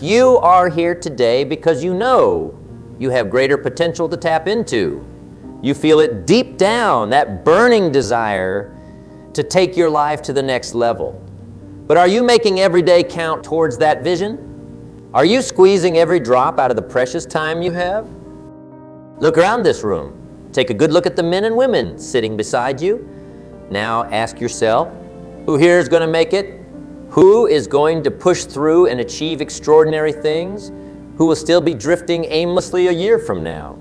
You are here today because you know you have greater potential to tap into. You feel it deep down, that burning desire to take your life to the next level. But are you making every day count towards that vision? Are you squeezing every drop out of the precious time you have? Look around this room. Take a good look at the men and women sitting beside you. Now ask yourself, who here is going to make it? Who is going to push through and achieve extraordinary things? Who will still be drifting aimlessly a year from now?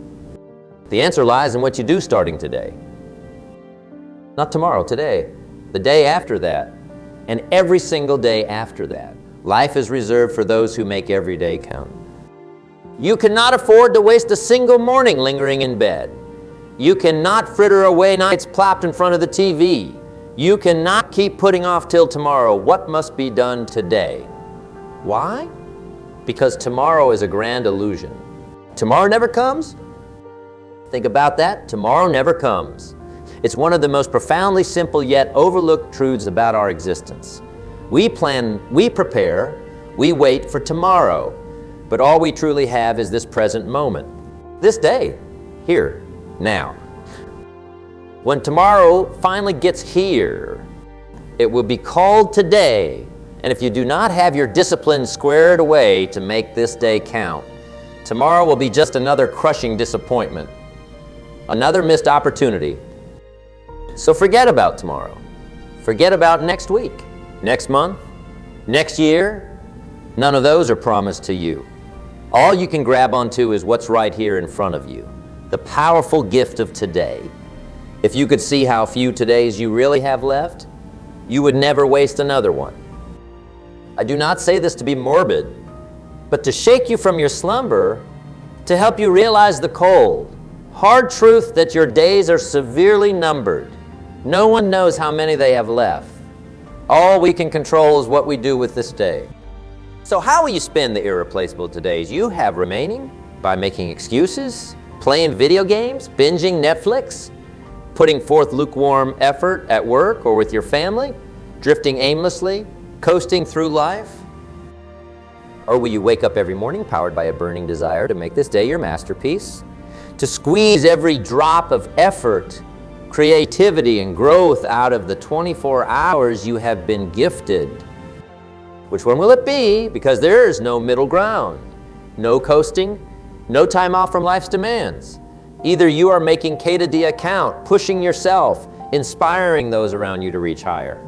The answer lies in what you do starting today. Not tomorrow, today. The day after that. And every single day after that. Life is reserved for those who make every day count. You cannot afford to waste a single morning lingering in bed. You cannot fritter away nights plopped in front of the TV. You cannot keep putting off till tomorrow what must be done today. Why? Because tomorrow is a grand illusion. Tomorrow never comes? Think about that. Tomorrow never comes. It's one of the most profoundly simple yet overlooked truths about our existence. We plan, we prepare, we wait for tomorrow, but all we truly have is this present moment. This day, here, now. When tomorrow finally gets here, it will be called today, and if you do not have your discipline squared away to make this day count, tomorrow will be just another crushing disappointment, another missed opportunity. So forget about tomorrow. Forget about next week, next month, next year. None of those are promised to you. All you can grab onto is what's right here in front of you, the powerful gift of today. If you could see how few todays you really have left, you would never waste another one. I do not say this to be morbid, but to shake you from your slumber, to help you realize the cold, hard truth that your days are severely numbered. No one knows how many they have left. All we can control is what we do with this day. So how will you spend the irreplaceable todays you have remaining? By making excuses, playing video games, binging Netflix, putting forth lukewarm effort at work or with your family, drifting aimlessly, coasting through life? Or will you wake up every morning powered by a burning desire to make this day your masterpiece? To squeeze every drop of effort, creativity, and growth out of the 24 hours you have been gifted? Which one will it be? Because there is no middle ground. No coasting, no time off from life's demands. Either you are making K to D account, pushing yourself, inspiring those around you to reach higher.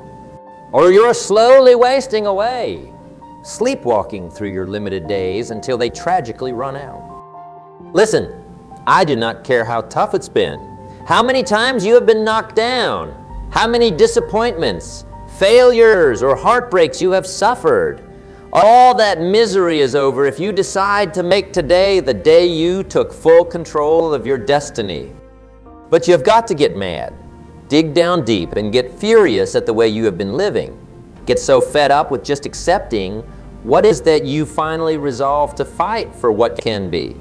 Or you're slowly wasting away, sleepwalking through your limited days until they tragically run out. Listen, I do not care how tough it's been, how many times you have been knocked down, how many disappointments, failures, or heartbreaks you have suffered. All that misery is over if you decide to make today the day you took full control of your destiny. But you've got to get mad, dig down deep, and get furious at the way you have been living. Get so fed up with just accepting what is that you finally resolve to fight for what can be.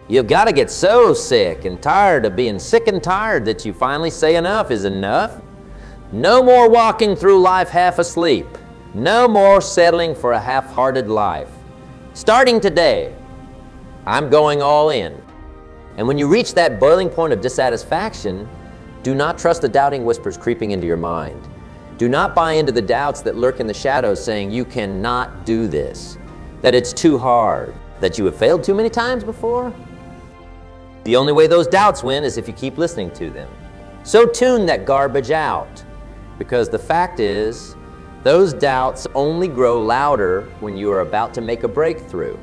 You've got to get so sick and tired of being sick and tired that you finally say enough is enough. No more walking through life half asleep. No more settling for a half-hearted life. Starting today, I'm going all in. And when you reach that boiling point of dissatisfaction, do not trust the doubting whispers creeping into your mind. Do not buy into the doubts that lurk in the shadows saying you cannot do this, that it's too hard, that you have failed too many times before. The only way those doubts win is if you keep listening to them. So tune that garbage out, because the fact is, those doubts only grow louder when you are about to make a breakthrough.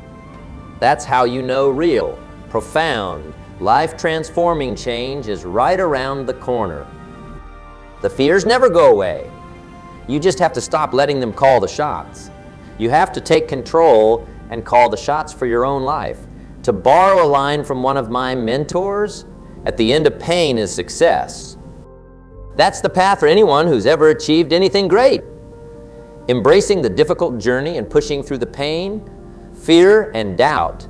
That's how you know real, profound, life-transforming change is right around the corner. The fears never go away. You just have to stop letting them call the shots. You have to take control and call the shots for your own life. To borrow a line from one of my mentors, at the end of pain is success. That's the path for anyone who's ever achieved anything great. Embracing the difficult journey and pushing through the pain, fear, and doubt.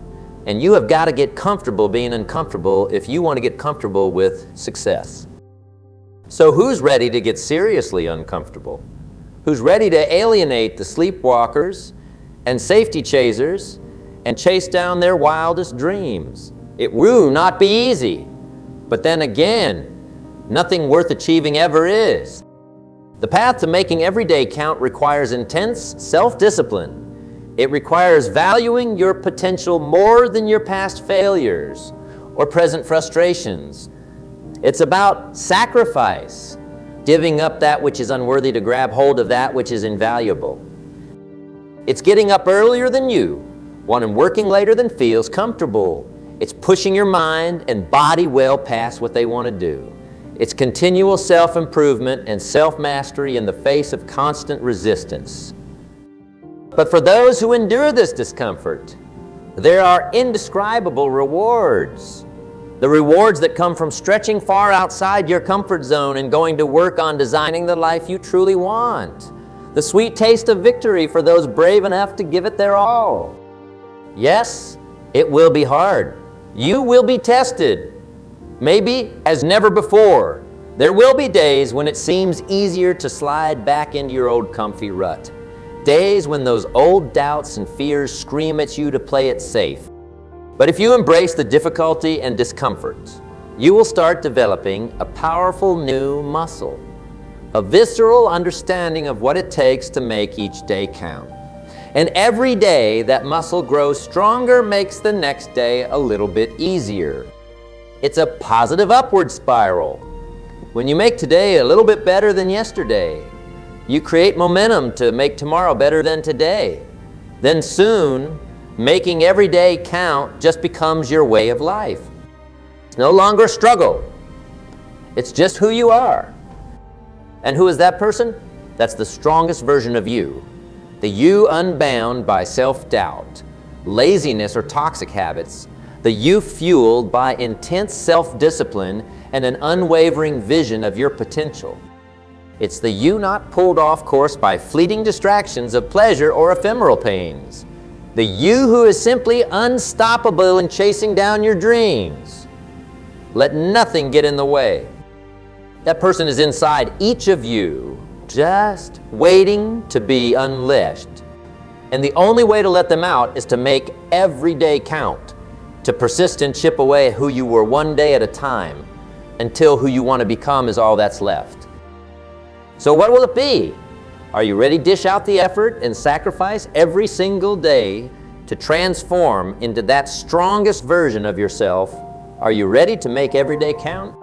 And you have got to get comfortable being uncomfortable if you want to get comfortable with success. So who's ready to get seriously uncomfortable? Who's ready to alienate the sleepwalkers and safety chasers and chase down their wildest dreams. It will not be easy, but then again, nothing worth achieving ever is. The path to making every day count requires intense self-discipline. It requires valuing your potential more than your past failures or present frustrations. It's about sacrifice, giving up that which is unworthy to grab hold of that which is invaluable. It's getting up earlier than you want and working later than feels comfortable. It's pushing your mind and body well past what they want to do. It's continual self-improvement and self-mastery in the face of constant resistance. But for those who endure this discomfort, there are indescribable rewards. The rewards that come from stretching far outside your comfort zone and going to work on designing the life you truly want. The sweet taste of victory for those brave enough to give it their all. Yes, it will be hard. You will be tested, maybe as never before. There will be days when it seems easier to slide back into your old comfy rut. Days when those old doubts and fears scream at you to play it safe. But if you embrace the difficulty and discomfort, you will start developing a powerful new muscle, a visceral understanding of what it takes to make each day count. And every day that muscle grows stronger makes the next day a little bit easier. It's a positive upward spiral. When you make today a little bit better than yesterday, you create momentum to make tomorrow better than today. Then soon, making every day count just becomes your way of life. It's no longer a struggle. It's just who you are. And who is that person? That's the strongest version of you. The you unbound by self-doubt, laziness, or toxic habits. The you fueled by intense self-discipline and an unwavering vision of your potential. It's the you not pulled off course by fleeting distractions of pleasure or ephemeral pains. The you who is simply unstoppable in chasing down your dreams. Let nothing get in the way. That person is inside each of you, just waiting to be unleashed. And the only way to let them out is to make every day count, to persist and chip away who you were one day at a time, until who you want to become is all that's left. So what will it be? Are you ready to dish out the effort and sacrifice every single day to transform into that strongest version of yourself? Are you ready to make every day count?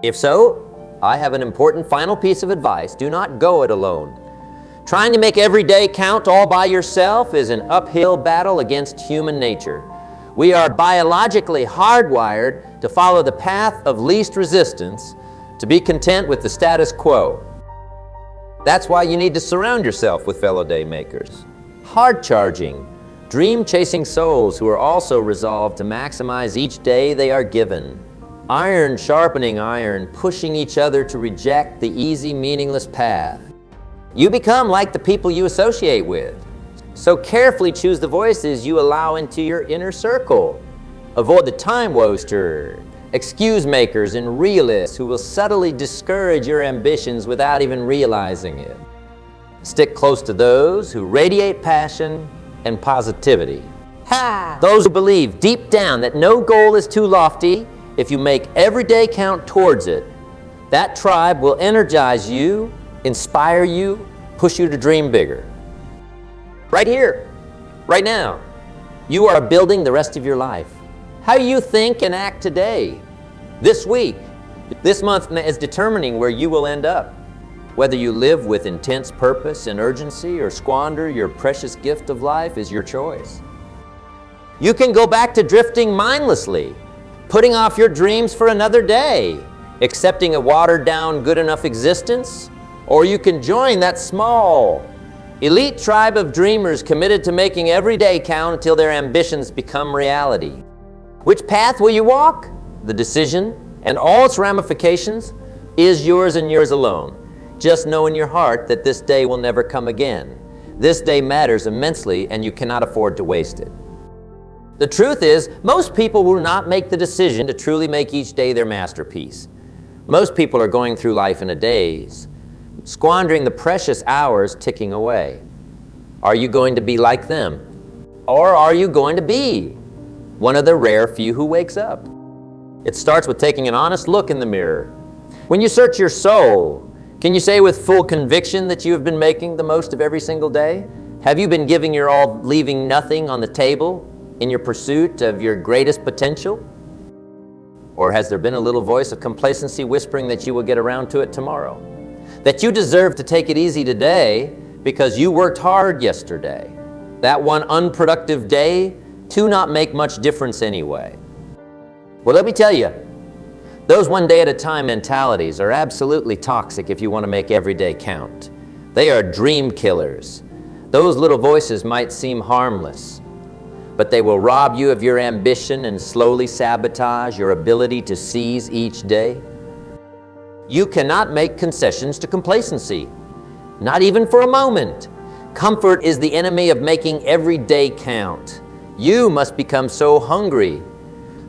If so, I have an important final piece of advice. Do not go it alone. Trying to make every day count all by yourself is an uphill battle against human nature. We are biologically hardwired to follow the path of least resistance, to be content with the status quo. That's why you need to surround yourself with fellow day makers, hard-charging, dream-chasing souls who are also resolved to maximize each day they are given. Iron sharpening iron, pushing each other to reject the easy, meaningless path. You become like the people you associate with. So carefully choose the voices you allow into your inner circle. Avoid the time waster, excuse makers, and realists who will subtly discourage your ambitions without even realizing it. Stick close to those who radiate passion and positivity. Those who believe deep down that no goal is too lofty if you make every day count towards it. That tribe will energize you, inspire you, push you to dream bigger. Right here, right now, you are building the rest of your life. How you think and act today, this week, this month is determining where you will end up. Whether you live with intense purpose and urgency or squander your precious gift of life is your choice. You can go back to drifting mindlessly, putting off your dreams for another day, accepting a watered-down good enough existence, or you can join that small, elite tribe of dreamers committed to making every day count until their ambitions become reality. Which path will you walk? The decision and all its ramifications is yours and yours alone. Just know in your heart that this day will never come again. This day matters immensely and you cannot afford to waste it. The truth is, most people will not make the decision to truly make each day their masterpiece. Most people are going through life in a daze, squandering the precious hours ticking away. Are you going to be like them? Or are you going to be one of the rare few who wakes up? It starts with taking an honest look in the mirror. When you search your soul, can you say with full conviction that you have been making the most of every single day? Have you been giving your all, leaving nothing on the table in your pursuit of your greatest potential? Or has there been a little voice of complacency whispering that you will get around to it tomorrow? That you deserve to take it easy today because you worked hard yesterday. That one unproductive day to not make much difference anyway. Well, let me tell you, those one day at a time mentalities are absolutely toxic if you want to make every day count. They are dream killers. Those little voices might seem harmless, but they will rob you of your ambition and slowly sabotage your ability to seize each day. You cannot make concessions to complacency, not even for a moment. Comfort is the enemy of making every day count. You must become so hungry,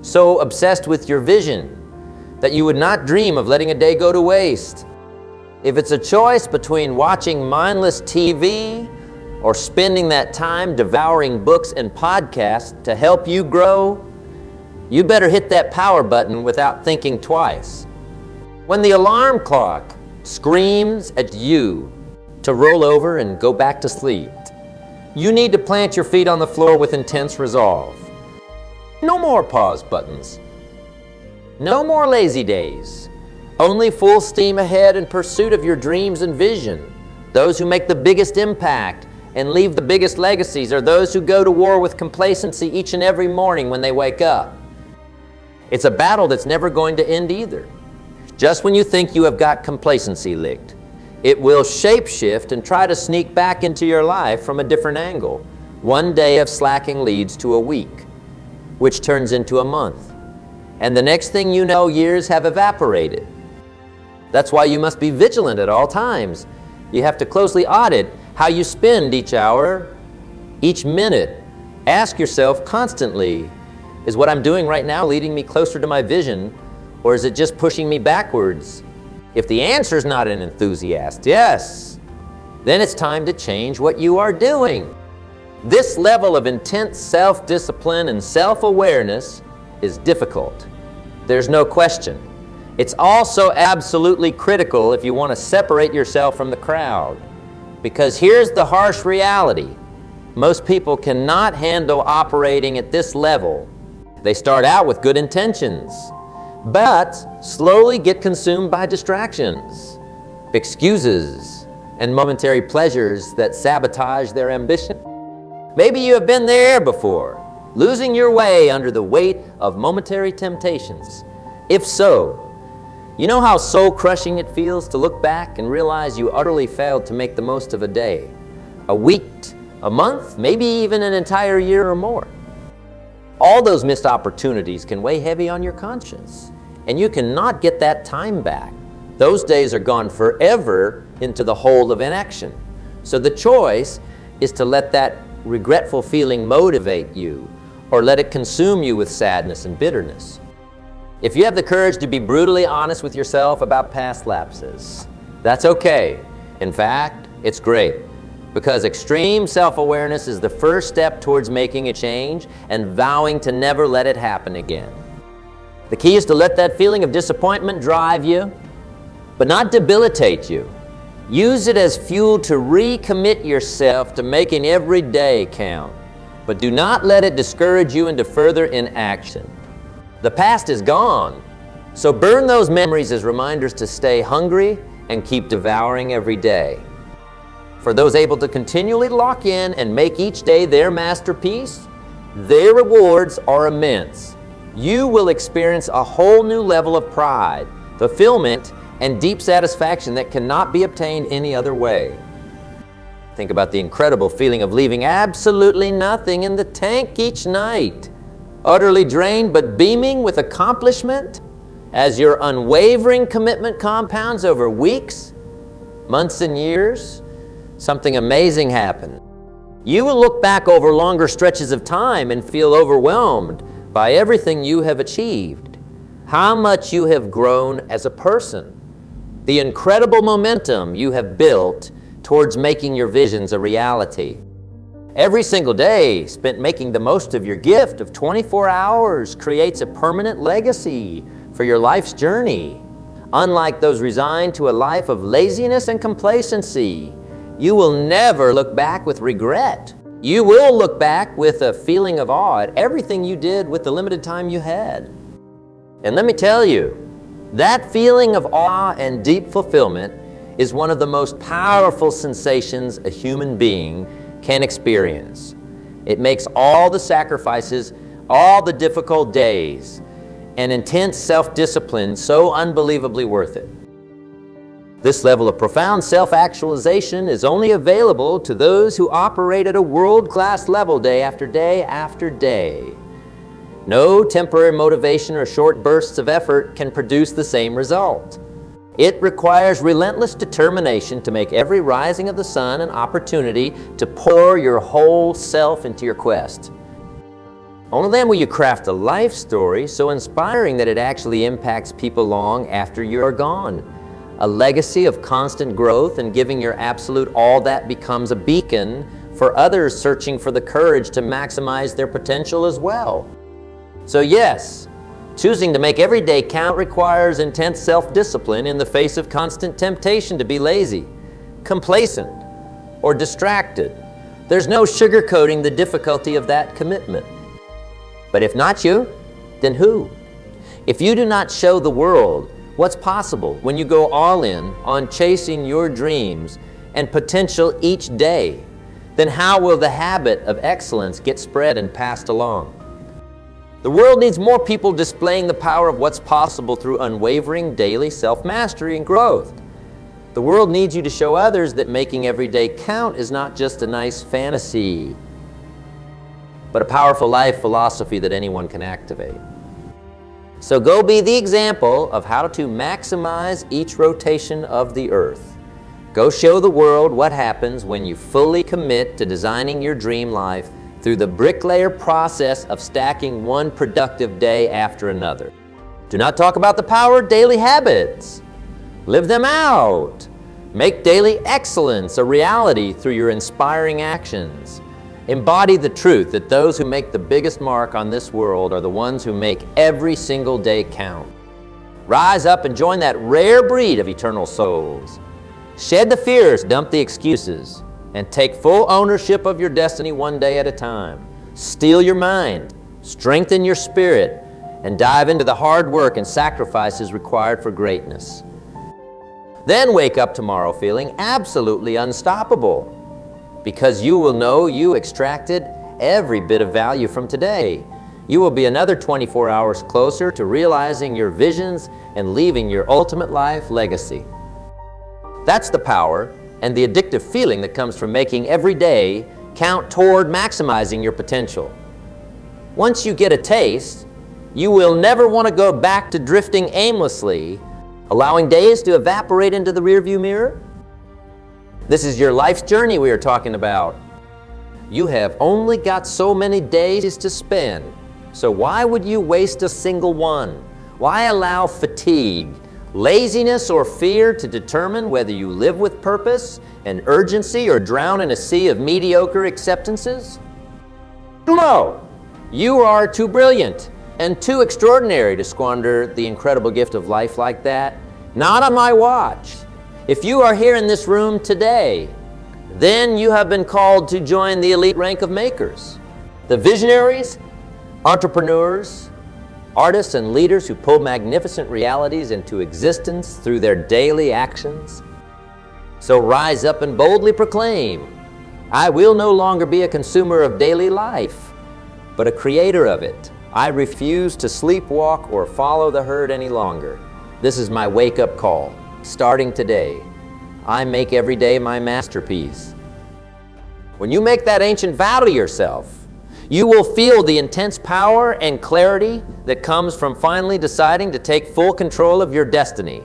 so obsessed with your vision, that you would not dream of letting a day go to waste. If it's a choice between watching mindless TV or spending that time devouring books and podcasts to help you grow, you better hit that power button without thinking twice. When the alarm clock screams at you to roll over and go back to sleep, you need to plant your feet on the floor with intense resolve. No more pause buttons. No more lazy days. Only full steam ahead in pursuit of your dreams and vision. Those who make the biggest impact and leave the biggest legacies are those who go to war with complacency each and every morning when they wake up. It's a battle that's never going to end either. Just when you think you have got complacency licked, it will shapeshift and try to sneak back into your life from a different angle. One day of slacking leads to a week, which turns into a month. And the next thing you know, years have evaporated. That's why you must be vigilant at all times. You have to closely audit how you spend each hour, each minute. Ask yourself constantly, is what I'm doing right now leading me closer to my vision, or is it just pushing me backwards? If the answer is not an enthusiast, yes, then it's time to change what you are doing. This level of intense self-discipline and self-awareness is difficult. There's no question. It's also absolutely critical if you want to separate yourself from the crowd. Because here's the harsh reality. Most people cannot handle operating at this level. They start out with good intentions, but slowly get consumed by distractions, excuses, and momentary pleasures that sabotage their ambition. Maybe you have been there before, losing your way under the weight of momentary temptations. If so, you know how soul-crushing it feels to look back and realize you utterly failed to make the most of a day, a week, a month, maybe even an entire year or more. All those missed opportunities can weigh heavy on your conscience, and you cannot get that time back. Those days are gone forever into the hole of inaction. So the choice is to let that regretful feeling motivate you, or let it consume you with sadness and bitterness. If you have the courage to be brutally honest with yourself about past lapses, that's okay. In fact, it's great, because extreme self-awareness is the first step towards making a change and vowing to never let it happen again. The key is to let that feeling of disappointment drive you, but not debilitate you. Use it as fuel to recommit yourself to making every day count, but do not let it discourage you into further inaction. The past is gone, so burn those memories as reminders to stay hungry and keep devouring every day. For those able to continually lock in and make each day their masterpiece, their rewards are immense. You will experience a whole new level of pride, fulfillment, and deep satisfaction that cannot be obtained any other way. Think about the incredible feeling of leaving absolutely nothing in the tank each night, utterly drained but beaming with accomplishment as your unwavering commitment compounds over weeks, months, and years. Something amazing happened. You will look back over longer stretches of time and feel overwhelmed by everything you have achieved, how much you have grown as a person, the incredible momentum you have built towards making your visions a reality. Every single day spent making the most of your gift of 24 hours creates a permanent legacy for your life's journey. Unlike those resigned to a life of laziness and complacency, you will never look back with regret. You will look back with a feeling of awe at everything you did with the limited time you had. And let me tell you, that feeling of awe and deep fulfillment is one of the most powerful sensations a human being can experience. It makes all the sacrifices, all the difficult days, and intense self-discipline so unbelievably worth it. This level of profound self-actualization is only available to those who operate at a world-class level day after day after day. No temporary motivation or short bursts of effort can produce the same result. It requires relentless determination to make every rising of the sun an opportunity to pour your whole self into your quest. Only then will you craft a life story so inspiring that it actually impacts people long after you are gone. A legacy of constant growth and giving your absolute all that becomes a beacon for others searching for the courage to maximize their potential as well. So yes, choosing to make every day count requires intense self-discipline in the face of constant temptation to be lazy, complacent, or distracted. There's no sugarcoating the difficulty of that commitment. But if not you, then who? If you do not show the world what's possible when you go all in on chasing your dreams and potential each day, then how will the habit of excellence get spread and passed along? The world needs more people displaying the power of what's possible through unwavering daily self-mastery and growth. The world needs you to show others that making every day count is not just a nice fantasy, but a powerful life philosophy that anyone can activate. So go be the example of how to maximize each rotation of the earth. Go show the world what happens when you fully commit to designing your dream life through the bricklayer process of stacking one productive day after another. Do not talk about the power of daily habits. Live them out. Make daily excellence a reality through your inspiring actions. Embody the truth that those who make the biggest mark on this world are the ones who make every single day count. Rise up and join that rare breed of eternal souls. Shed the fears, dump the excuses, and take full ownership of your destiny one day at a time. Steel your mind, strengthen your spirit, and dive into the hard work and sacrifices required for greatness. Then wake up tomorrow feeling absolutely unstoppable, because you will know you extracted every bit of value from today. You will be another 24 hours closer to realizing your visions and leaving your ultimate life legacy. That's the power and the addictive feeling that comes from making every day count toward maximizing your potential. Once you get a taste, you will never want to go back to drifting aimlessly, allowing days to evaporate into the rearview mirror. This is your life's journey we are talking about. You have only got so many days to spend, so why would you waste a single one? Why allow fatigue, laziness, or fear to determine whether you live with purpose and urgency or drown in a sea of mediocre acceptances? No, you are too brilliant and too extraordinary to squander the incredible gift of life like that. Not on my watch. If you are here in this room today, then you have been called to join the elite rank of makers, the visionaries, entrepreneurs, artists, and leaders who pull magnificent realities into existence through their daily actions. So rise up and boldly proclaim, I will no longer be a consumer of daily life, but a creator of it. I refuse to sleepwalk or follow the herd any longer. This is my wake-up call. Starting today, I make every day my masterpiece. When you make that ancient vow to yourself, you will feel the intense power and clarity that comes from finally deciding to take full control of your destiny.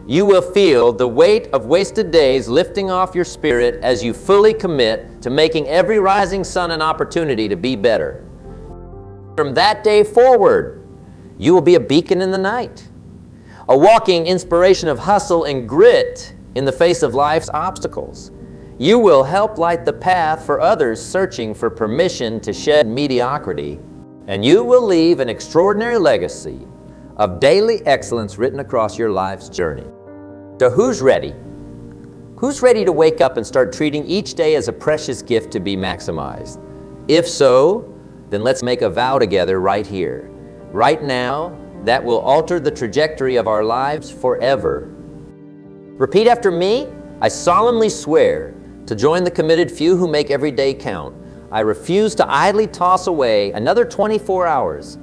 You will feel the weight of wasted days lifting off your spirit as you fully commit to making every rising sun an opportunity to be better. From that day forward, you will be a beacon in the night, a walking inspiration of hustle and grit in the face of life's obstacles. You will help light the path for others searching for permission to shed mediocrity, and you will leave an extraordinary legacy of daily excellence written across your life's journey. So who's ready? Who's ready to wake up and start treating each day as a precious gift to be maximized? If so, then let's make a vow together right here, right now, that will alter the trajectory of our lives forever. Repeat after me. I solemnly swear to join the committed few who make every day count. I refuse to idly toss away another 24 hours.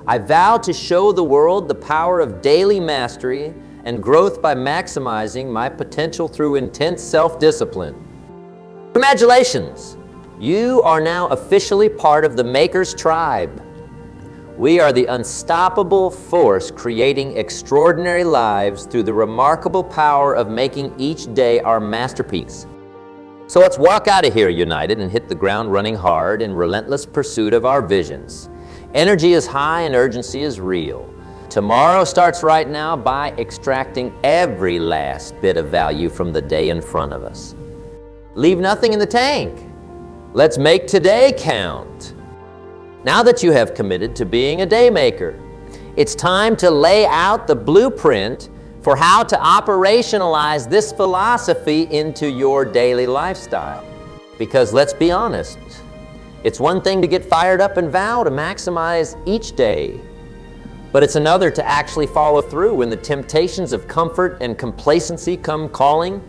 I vow to show the world the power of daily mastery and growth by maximizing my potential through intense self-discipline. Congratulations! You are now officially part of the Maker's Tribe. We are the unstoppable force creating extraordinary lives through the remarkable power of making each day our masterpiece. So let's walk out of here united and hit the ground running hard in relentless pursuit of our visions. Energy is high and urgency is real. Tomorrow starts right now by extracting every last bit of value from the day in front of us. Leave nothing in the tank. Let's make today count. Now that you have committed to being a day maker, it's time to lay out the blueprint for how to operationalize this philosophy into your daily lifestyle. Because let's be honest, it's one thing to get fired up and vow to maximize each day, but it's another to actually follow through when the temptations of comfort and complacency come calling.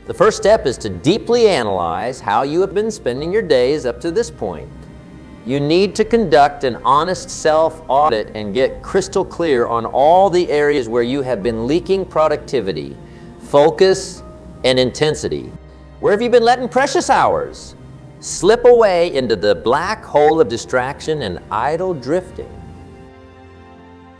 The first step is to deeply analyze how you have been spending your days up to this point. You need to conduct an honest self-audit and get crystal clear on all the areas where you have been leaking productivity, focus, and intensity. Where have you been letting precious hours slip away into the black hole of distraction and idle drifting?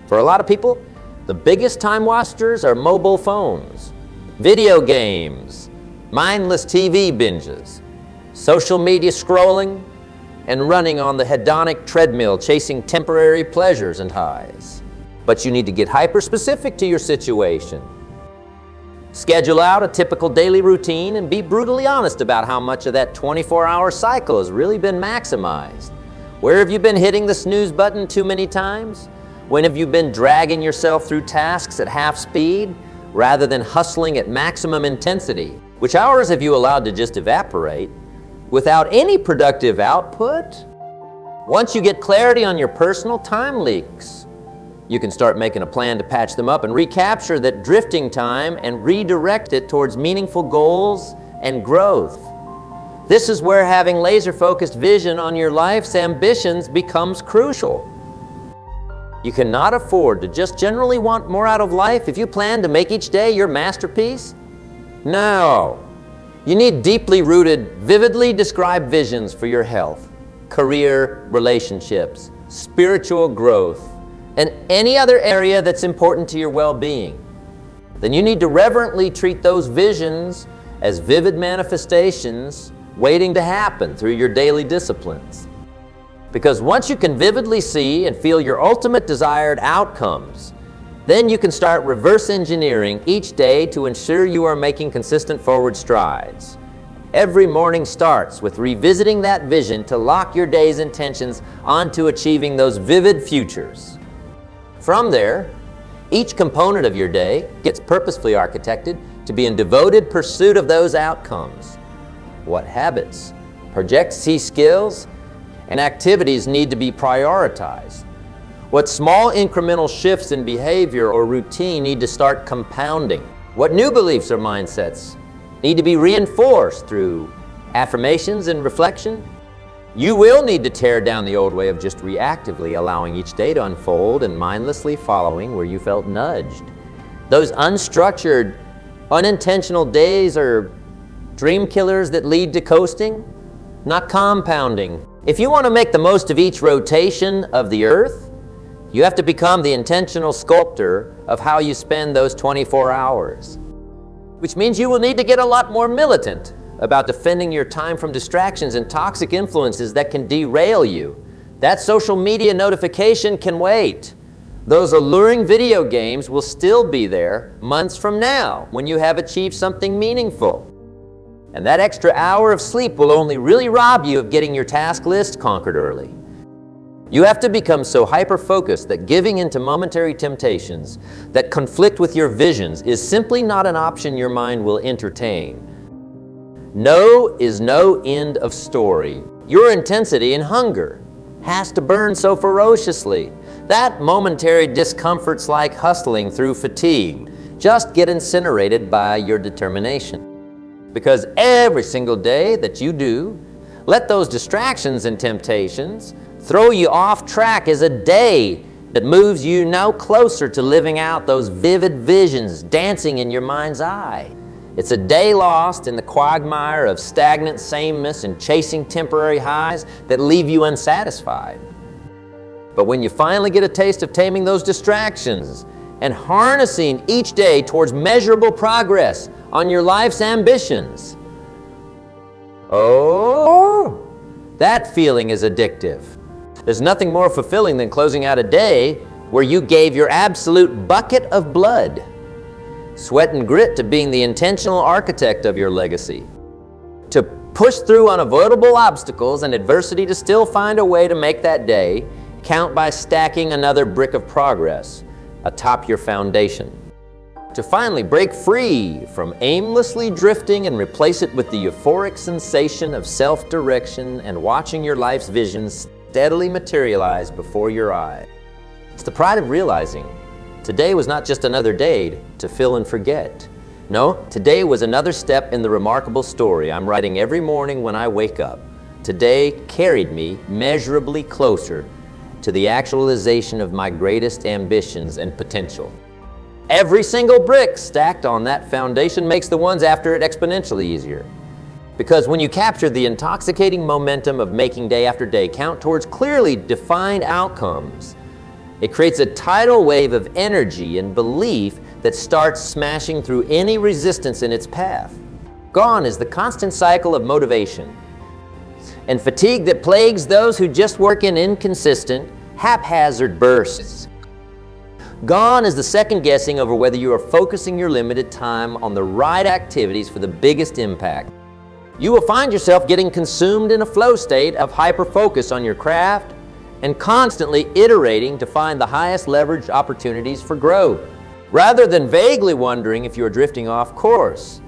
For a lot of people, the biggest time wasters are mobile phones, video games, mindless TV binges, social media scrolling, and running on the hedonic treadmill chasing temporary pleasures and highs. But you need to get hyper-specific to your situation. Schedule out a typical daily routine and be brutally honest about how much of that 24-hour cycle has really been maximized. Where have you been hitting the snooze button too many times? When have you been dragging yourself through tasks at half speed rather than hustling at maximum intensity? Which hours have you allowed to just evaporate without any productive output? Once you get clarity on your personal time leaks, you can start making a plan to patch them up and recapture that drifting time and redirect it towards meaningful goals and growth. This is where having laser-focused vision on your life's ambitions becomes crucial. You cannot afford to just generally want more out of life if you plan to make each day your masterpiece. No. You need deeply rooted, vividly described visions for your health, career, relationships, spiritual growth, and any other area that's important to your well-being. Then you need to reverently treat those visions as vivid manifestations waiting to happen through your daily disciplines. Because once you can vividly see and feel your ultimate desired outcomes, then you can start reverse engineering each day to ensure you are making consistent forward strides. Every morning starts with revisiting that vision to lock your day's intentions onto achieving those vivid futures. From there, each component of your day gets purposefully architected to be in devoted pursuit of those outcomes. What habits, projects, key skills, and activities need to be prioritized? What small incremental shifts in behavior or routine need to start compounding? What new beliefs or mindsets need to be reinforced through affirmations and reflection? You will need to tear down the old way of just reactively allowing each day to unfold and mindlessly following where you felt nudged. Those unstructured, unintentional days are dream killers that lead to coasting, not compounding. If you want to make the most of each rotation of the earth, you have to become the intentional sculptor of how you spend those 24 hours. Which means you will need to get a lot more militant about defending your time from distractions and toxic influences that can derail you. That social media notification can wait. Those alluring video games will still be there months from now when you have achieved something meaningful. And that extra hour of sleep will only really rob you of getting your task list conquered early. You have to become so hyper-focused that giving into momentary temptations that conflict with your visions is simply not an option your mind will entertain. No is no end of story. Your intensity and hunger has to burn so ferociously that momentary discomforts like hustling through fatigue just get incinerated by your determination. Because every single day that you do, let those distractions and temptations throw you off track is a day that moves you no closer to living out those vivid visions dancing in your mind's eye. It's a day lost in the quagmire of stagnant sameness and chasing temporary highs that leave you unsatisfied. But when you finally get a taste of taming those distractions and harnessing each day towards measurable progress on your life's ambitions, oh, that feeling is addictive. There's nothing more fulfilling than closing out a day where you gave your absolute bucket of blood, sweat and grit to being the intentional architect of your legacy, to push through unavoidable obstacles and adversity to still find a way to make that day count by stacking another brick of progress atop your foundation, to finally break free from aimlessly drifting and replace it with the euphoric sensation of self-direction and watching your life's visions steadily materialize before your eyes. It's the pride of realizing today was not just another day to fill and forget. No, today was another step in the remarkable story I'm writing every morning when I wake up. Today carried me measurably closer to the actualization of my greatest ambitions and potential. Every single brick stacked on that foundation makes the ones after it exponentially easier. Because when you capture the intoxicating momentum of making day after day count towards clearly defined outcomes, it creates a tidal wave of energy and belief that starts smashing through any resistance in its path. Gone is the constant cycle of motivation and fatigue that plagues those who just work in inconsistent, haphazard bursts. Gone is the second guessing over whether you are focusing your limited time on the right activities for the biggest impact. You will find yourself getting consumed in a flow state of hyper-focus on your craft and constantly iterating to find the highest leverage opportunities for growth. Rather than vaguely wondering if you are drifting off course,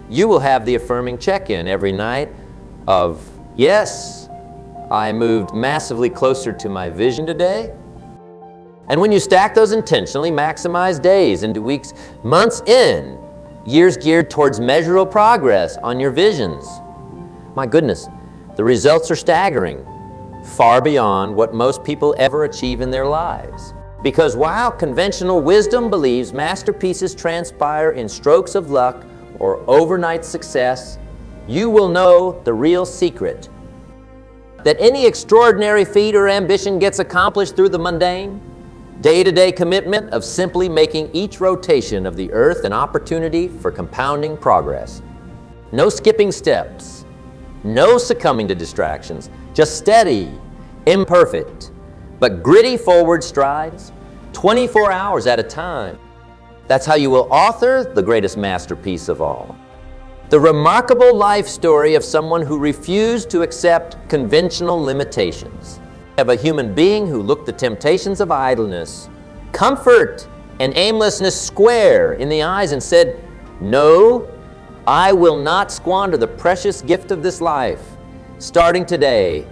you will have the affirming check-in every night of, yes, I moved massively closer to my vision today. And when you stack those intentionally maximized days into weeks, months in, years geared towards measurable progress on your visions, my goodness, the results are staggering, far beyond what most people ever achieve in their lives. Because while conventional wisdom believes masterpieces transpire in strokes of luck or overnight success, you will know the real secret. That any extraordinary feat or ambition gets accomplished through the mundane, day-to-day commitment of simply making each rotation of the earth an opportunity for compounding progress. No skipping steps, no succumbing to distractions, just steady, imperfect, but gritty forward strides, 24 hours at a time. That's how you will author the greatest masterpiece of all. The remarkable life story of someone who refused to accept conventional limitations. Of a human being who looked the temptations of idleness, comfort, and aimlessness square in the eyes and said, "No, I will not squander the precious gift of this life. Starting today,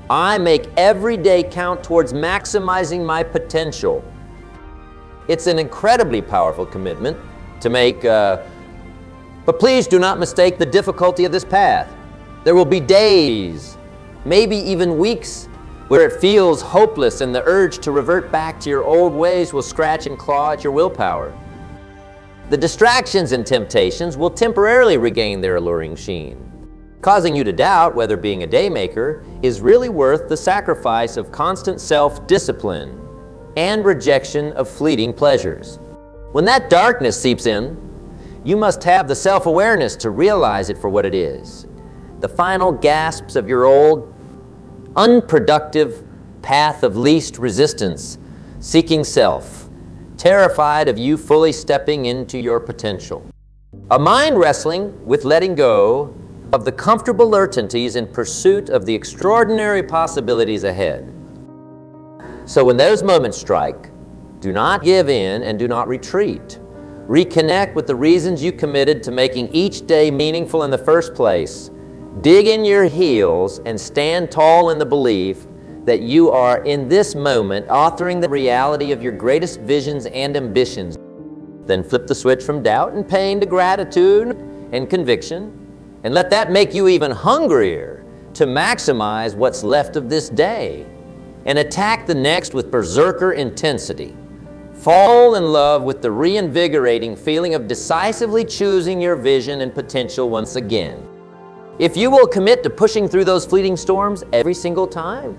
I make every day count towards maximizing my potential." It's an incredibly powerful commitment to make, but please do not mistake the difficulty of this path. There will be days, maybe even weeks, where it feels hopeless and the urge to revert back to your old ways will scratch and claw at your willpower. The distractions and temptations will temporarily regain their alluring sheen, causing you to doubt whether being a daymaker is really worth the sacrifice of constant self-discipline and rejection of fleeting pleasures. When that darkness seeps in, you must have the self-awareness to realize it for what it is. The final gasps of your old, unproductive path of least resistance, seeking self, terrified of you fully stepping into your potential. A mind wrestling with letting go of the comfortable certainties in pursuit of the extraordinary possibilities ahead. So when those moments strike, do not give in and do not retreat. Reconnect with the reasons you committed to making each day meaningful in the first place. Dig in your heels and stand tall in the belief that you are in this moment authoring the reality of your greatest visions and ambitions. Then flip the switch from doubt and pain to gratitude and conviction, and let that make you even hungrier to maximize what's left of this day and attack the next with berserker intensity. Fall in love with the reinvigorating feeling of decisively choosing your vision and potential once again. If you will commit to pushing through those fleeting storms every single time,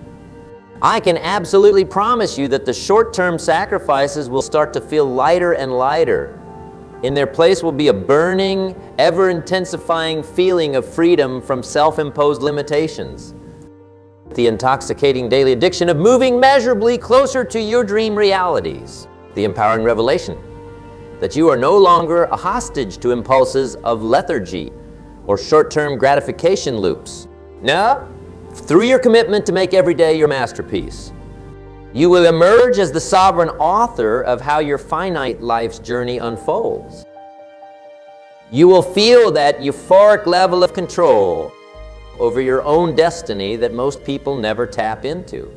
I can absolutely promise you that the short-term sacrifices will start to feel lighter and lighter. In their place will be a burning, ever-intensifying feeling of freedom from self-imposed limitations. The intoxicating daily addiction of moving measurably closer to your dream realities. The empowering revelation that you are no longer a hostage to impulses of lethargy or short-term gratification loops. No, through your commitment to make every day your masterpiece, you will emerge as the sovereign author of how your finite life's journey unfolds. You will feel that euphoric level of control over your own destiny that most people never tap into.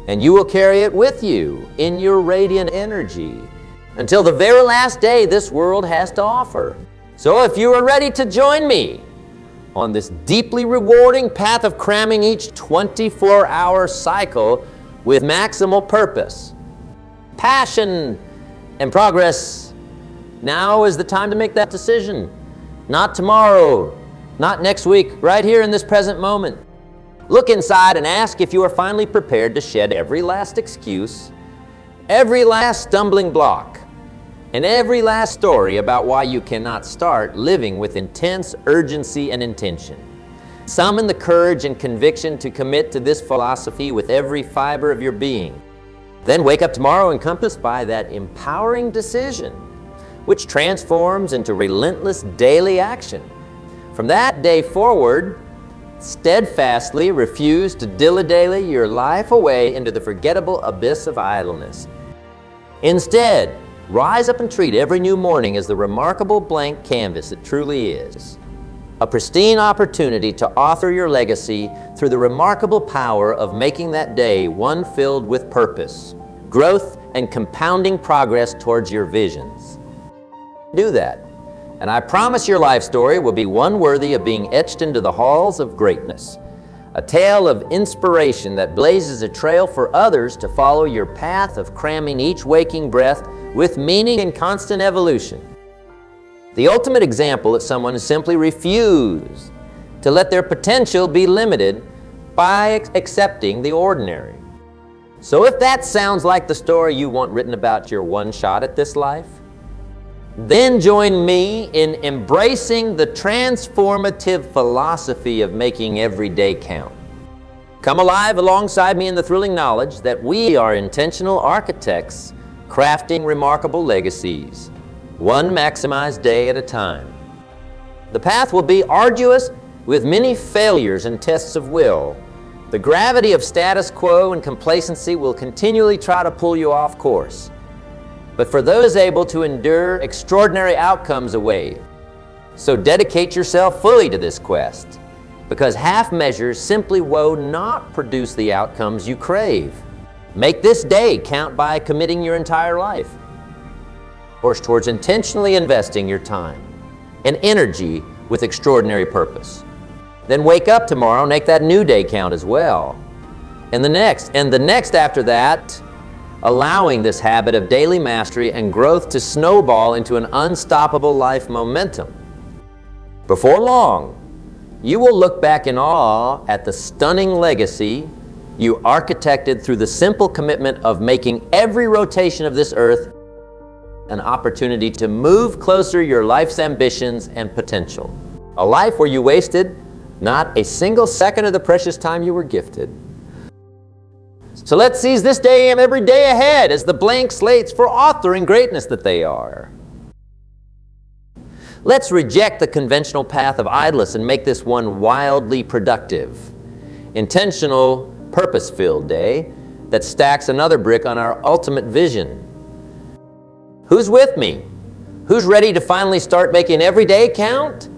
And you will carry it with you in your radiant energy until the very last day this world has to offer. So if you are ready to join me on this deeply rewarding path of cramming each 24-hour cycle with maximal purpose, passion, and progress, now is the time to make that decision. Not tomorrow, not next week, right here in this present moment. Look inside and ask if you are finally prepared to shed every last excuse, every last stumbling block, and every last story about why you cannot start living with intense urgency and intention. Summon the courage and conviction to commit to this philosophy with every fiber of your being. Then wake up tomorrow encompassed by that empowering decision, which transforms into relentless daily action. From that day forward, steadfastly refuse to dilly-dally your life away into the forgettable abyss of idleness. Instead, rise up and treat every new morning as the remarkable blank canvas it truly is. A pristine opportunity to author your legacy through the remarkable power of making that day one filled with purpose, growth, and compounding progress towards your visions. Do that, and I promise your life story will be one worthy of being etched into the halls of greatness. A tale of inspiration that blazes a trail for others to follow your path of cramming each waking breath with meaning and constant evolution. The ultimate example of someone who simply refused to let their potential be limited by accepting the ordinary. So if that sounds like the story you want written about your one shot at this life, then join me in embracing the transformative philosophy of making every day count. Come alive alongside me in the thrilling knowledge that we are intentional architects crafting remarkable legacies, one maximized day at a time. The path will be arduous with many failures and tests of will. The gravity of status quo and complacency will continually try to pull you off course. But for those able to endure, extraordinary outcomes await. So dedicate yourself fully to this quest, because half measures simply will not produce the outcomes you crave. Make this day count by committing your entire life. Course towards intentionally investing your time and energy with extraordinary purpose. Then wake up tomorrow and make that new day count as well. And the next after that, allowing this habit of daily mastery and growth to snowball into an unstoppable life momentum. Before long, you will look back in awe at the stunning legacy you architected through the simple commitment of making every rotation of this earth an opportunity to move closer your life's ambitions and potential. A life where you wasted not a single second of the precious time you were gifted. So let's seize this day and every day ahead as the blank slates for authoring greatness that they are. Let's reject the conventional path of idleness and make this one wildly productive, intentional, purpose-filled day that stacks another brick on our ultimate vision. Who's with me? Who's ready to finally start making every day count?